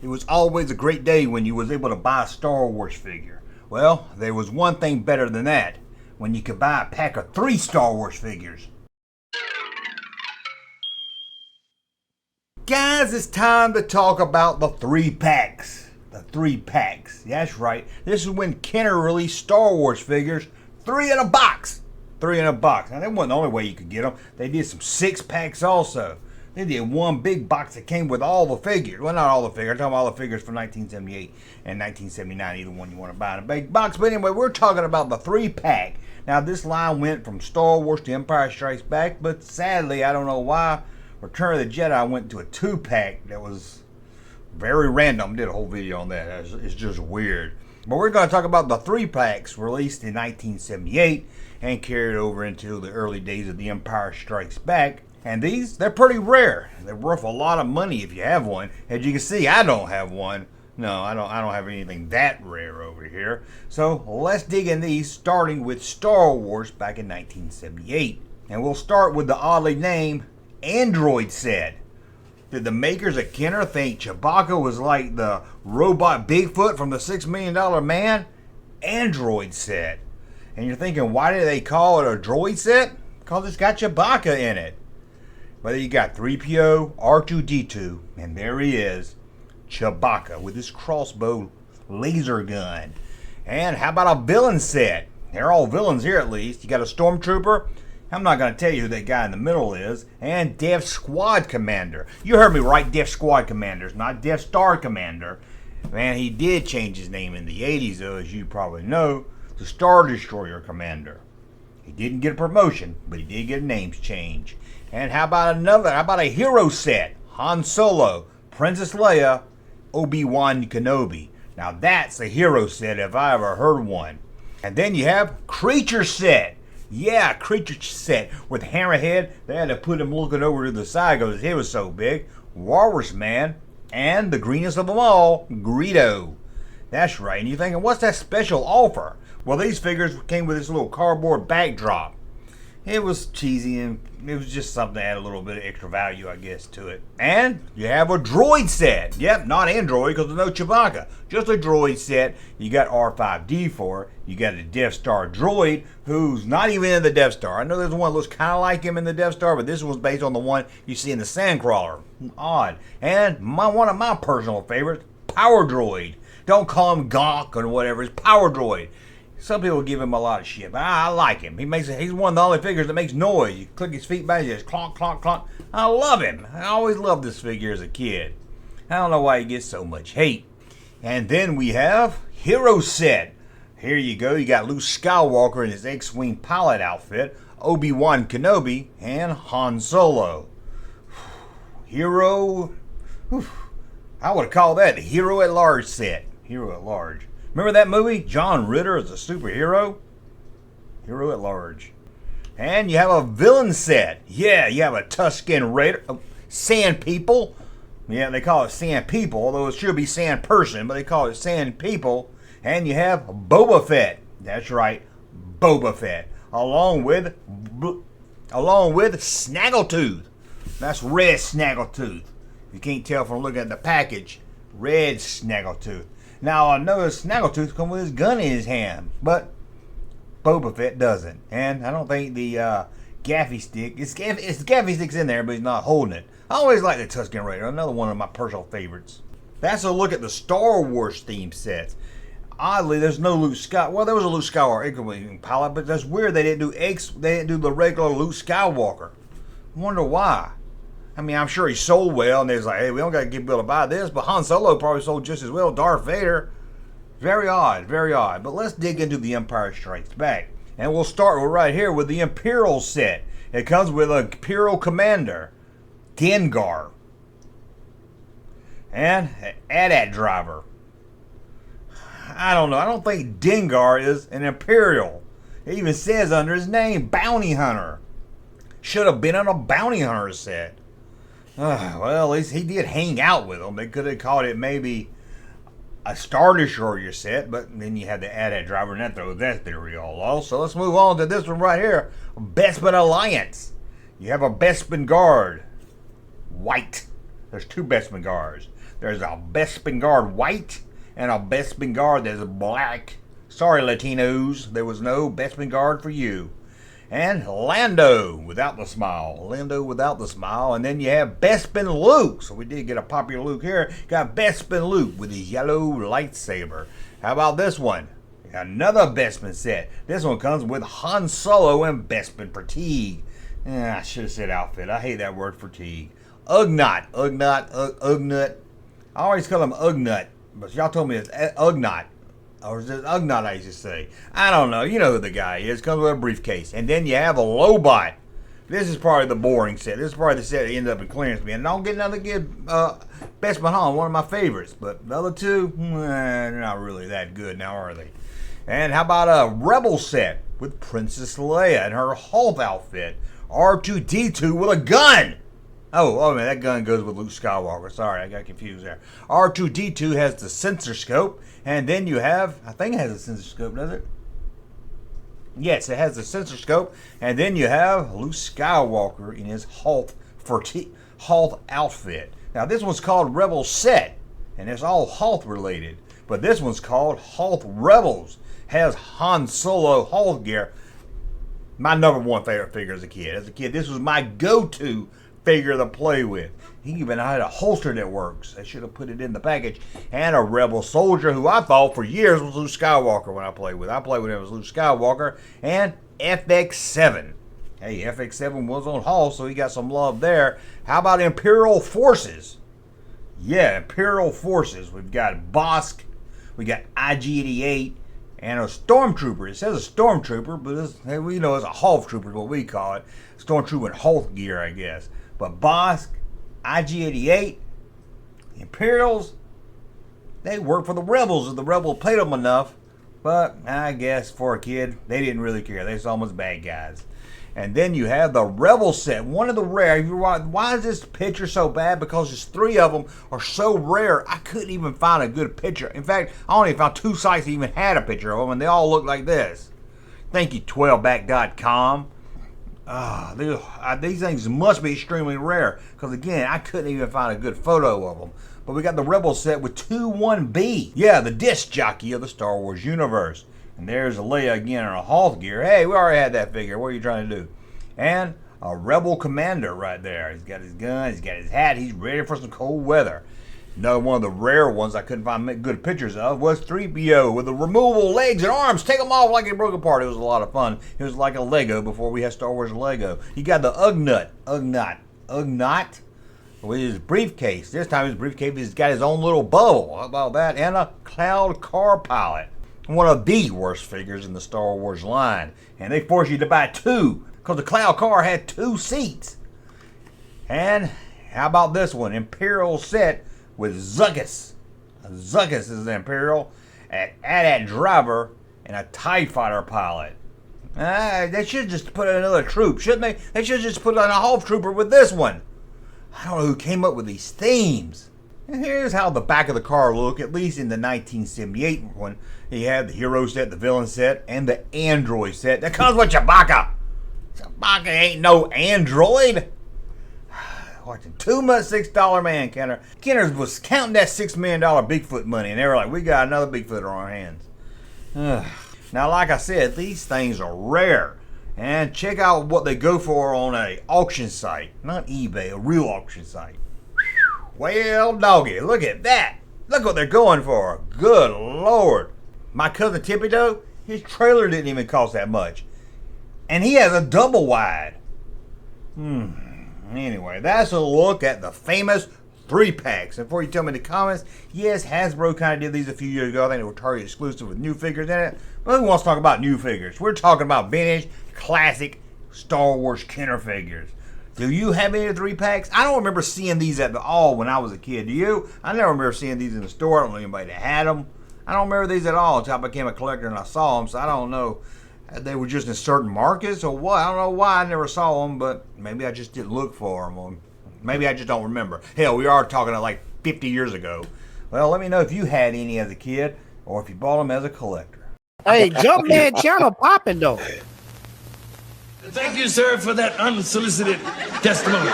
It was always a great day when you was able to buy a Star Wars figure. Well, there was one thing better than that, when you could buy a pack of 3 Star Wars figures. Guys, it's time to talk about the 3 packs. The 3 packs. That's right. This is when Kenner released Star Wars figures, 3 in a box. 3 in a box. Now, that wasn't the only way you could get them. They did some 6 packs also. They did one big box that came with all the figures. Well, not all the figures. I'm talking about all the figures from 1978 and 1979, either one you want to buy in a big box. But anyway, we're talking about the 3 pack. Now, this line went from Star Wars to Empire Strikes Back, but sadly, I don't know why, Return of the Jedi went to a 2 pack that was very random. Did a whole video on that. It's just weird. But we're going to talk about the 3 packs released in 1978 and carried over into the early days of The Empire Strikes Back. And these, they're pretty rare. They're worth a lot of money if you have one. As you can see, I don't have one. No, I don't have anything that rare over here. So let's dig in these, starting with Star Wars back in 1978. And we'll start with the oddly named Android set. Did the makers of Kenner think Chewbacca was like the robot Bigfoot from the $6 Million Man? Android set. And you're thinking, why did they call it a droid set? Because it's got Chewbacca in it. But you got 3PO, R2-D2, and there he is, Chewbacca with his crossbow laser gun. And how about a villain set? They're all villains here at least. You got a Stormtrooper. I'm not going to tell you who that guy in the middle is. And Death Squad Commander. You heard me right, Death Squad Commander. It's not Death Star Commander. Man, he did change his name in the 80s, though, as you probably know, to Star Destroyer Commander. He didn't get a promotion, but he did get a name change. And how about a hero set? Han Solo, Princess Leia, Obi-Wan Kenobi. Now that's a hero set if I ever heard one. And then you have creature set. Yeah, creature set with Hammerhead. They had to put him looking over to the side because his head was so big. Walrus Man, and the greenest of them all, Greedo. That's right. And you're thinking, what's that special offer? Well, these figures came with this little cardboard backdrop. It was cheesy and it was just something to add a little bit of extra value, I guess, to it. And you have a droid set. Yep, not Android because there's no Chewbacca. Just a droid set. You got R5-D4. You got a Death Star droid who's not even in the Death Star. I know there's one that looks kind of like him in the Death Star, but this was based on the one you see in the Sandcrawler. Odd. And one of my personal favorites, Power Droid. Don't call him Gonk or whatever. It's Power Droid. Some people give him a lot of shit, but I like him. He's one of the only figures that makes noise. You click his feet back, he just clonk, clonk, clonk. I love him. I always loved this figure as a kid. I don't know why he gets so much hate. And then we have Hero Set. Here you go. You got Luke Skywalker in his X-Wing pilot outfit, Obi-Wan Kenobi, and Han Solo. Hero. I would call that the Hero at Large set. Hero at Large. Remember that movie? John Ritter as a superhero? Hero at Large. And you have a villain set. Yeah, you have a Tusken Raider. Sand People. Yeah, they call it Sand People, although it should be Sand Person, but they call it Sand People. And you have Boba Fett. That's right, Boba Fett. Along with Snaggletooth. That's Red Snaggletooth. You can't tell from looking at the package. Red Snaggletooth. Now, I know Snaggletooth comes with his gun in his hand, but Boba Fett doesn't. And I don't think the gaffy stick, it's gaffy stick's in there, but he's not holding it. I always like the Tusken Raider, another one of my personal favorites. That's a look at the Star Wars theme sets. Oddly, there's no Luke Skywalker. Well, there was a Luke Skywalker pilot, but that's weird they didn't do the regular Luke Skywalker. I wonder why. I mean, I'm sure he sold well, and they was like, hey, we don't got to get people to buy this, but Han Solo probably sold just as well. Darth Vader. Very odd, very odd. But let's dig into The Empire Strikes Back. And we'll start right here with the Imperial set. It comes with an Imperial Commander, Dengar, and an AT-AT driver. I don't know. I don't think Dengar is an Imperial. It even says under his name, Bounty Hunter. Should have been on a Bounty Hunter set. Well, at least he did hang out with them. They could have called it maybe a Star Destroyer set, but then you had the AT-AT driver, and that throws that theory all off. So let's move on to this one right here, Bespin Alliance. You have a Bespin Guard, white. There's 2 Bespin Guards. There's a Bespin Guard white and a Bespin Guard that's black. Sorry, Latinos, there was no Bespin Guard for you. And Lando without the smile. Lando without the smile. And then you have Bespin Luke. So we did get a popular Luke here. Got Bespin Luke with his yellow lightsaber. How about this one? Another Bespin set. This one comes with Han Solo and Bespin fatigue. I should have said outfit. I hate that word, fatigue. Ugnaught. Ugnut. I always call him Ugnut. But y'all told me it's Ugnaught. Or is it Ugnaught I used to say? I don't know. You know who the guy is. Comes with a briefcase. And then you have a Lobot. This is probably the boring set. This is probably the set that ended up in clearance bin. And I'll get another good Bespin Han, one of my favorites. But the other two, they're not really that good now, are they? And how about a Rebel set with Princess Leia and her Hulk outfit? R2-D2 with a gun. Oh man, that gun goes with Luke Skywalker. Sorry, I got confused there. R2-D2 has the sensor scope, and then you have, I think it has a sensor scope, does it? Yes, it has the sensor scope, and then you have Luke Skywalker in his Hulk outfit. Now this one's called Rebel Set, and it's all Hulk related, but this one's called Hulk Rebels. Has Han Solo Hulk gear. My number one favorite figure as a kid. As a kid, this was my go-to figure to play with. He even had a holster that works. I should have put it in the package. And a Rebel soldier who I thought for years was Luke Skywalker when I played with. I played with him as Luke Skywalker. And FX7. Hey, FX7 was on Hall, so he got some love there. How about Imperial Forces? Yeah, Imperial Forces. We've got Bosk. We got IG-88. And a Stormtrooper. It says a Stormtrooper, but we know it's a Hulk Trooper is what we call it. Stormtrooper in Hulk gear, I guess. But Bosk, IG-88, Imperials, they work for the Rebels if the Rebels paid them enough. But I guess for a kid, they didn't really care. They saw them as bad guys. And then you have the Rebel set, one of the rare. Why is this picture so bad? Because there's three of them are so rare, I couldn't even find a good picture. In fact, I only found 2 sites that even had a picture of them, and they all look like this. Thank you, 12back.com. These things must be extremely rare, because again, I couldn't even find a good photo of them. But we got the Rebel set with 2-1B. Yeah, the disc jockey of the Star Wars universe. And there's Leia again in her Hulk gear. Hey, we already had that figure. What are you trying to do? And a Rebel commander right there. He's got his gun, he's got his hat, he's ready for some cold weather. Another one of the rare ones I couldn't find good pictures of was 3PO with the removable legs and arms. Take them off like it broke apart. It was a lot of fun. It was like a Lego before we had Star Wars Lego. You got the Ugnaught with his briefcase. This time his briefcase has got his own little bubble. How about that? And a Cloud Car Pilot. One of the worst figures in the Star Wars line. And they force you to buy 2 because the Cloud Car had 2 seats. And how about this one? Imperial set with Zuckuss. Zuckuss is the Imperial, an AT-AT driver, and a TIE fighter pilot. They should just put in another troop, shouldn't they? They should just put on a Hulk Trooper with this one. I don't know who came up with these themes. And here's how the back of the car looked, at least in the 1978 one. You had the hero set, the villain set, and the android set. That comes with Chewbacca. Chewbacca ain't no android. Watching too much $6 man, Kenner. Kenner was counting that $6 million Bigfoot money, and they were like, we got another Bigfoot on our hands. Now, like I said, these things are rare. And check out what they go for on a auction site. Not eBay, a real auction site. Well, doggy, look at that. Look what they're going for. Good Lord. My cousin Tippy, though, his trailer didn't even cost that much. And he has a double wide. Anyway, that's a look at the famous 3-packs. And before you tell me in the comments, yes, Hasbro kind of did these a few years ago. I think they were Target exclusive with new figures in it. But who wants to talk about new figures? We're talking about vintage, classic Star Wars Kenner figures. Do you have any of the 3-packs? I don't remember seeing these at all when I was a kid. Do you? I never remember seeing these in the store. I don't know anybody that had them. I don't remember these at all until I became a collector and I saw them. So I don't know. They were just in certain markets or what. I don't know why I never saw them, but maybe I just didn't look for them. Or maybe I just don't remember. Hell, we are talking like 50 years ago. Well, let me know if you had any as a kid or if you bought them as a collector. Hey, Junkman channel popping though. Thank you, sir, for that unsolicited testimony.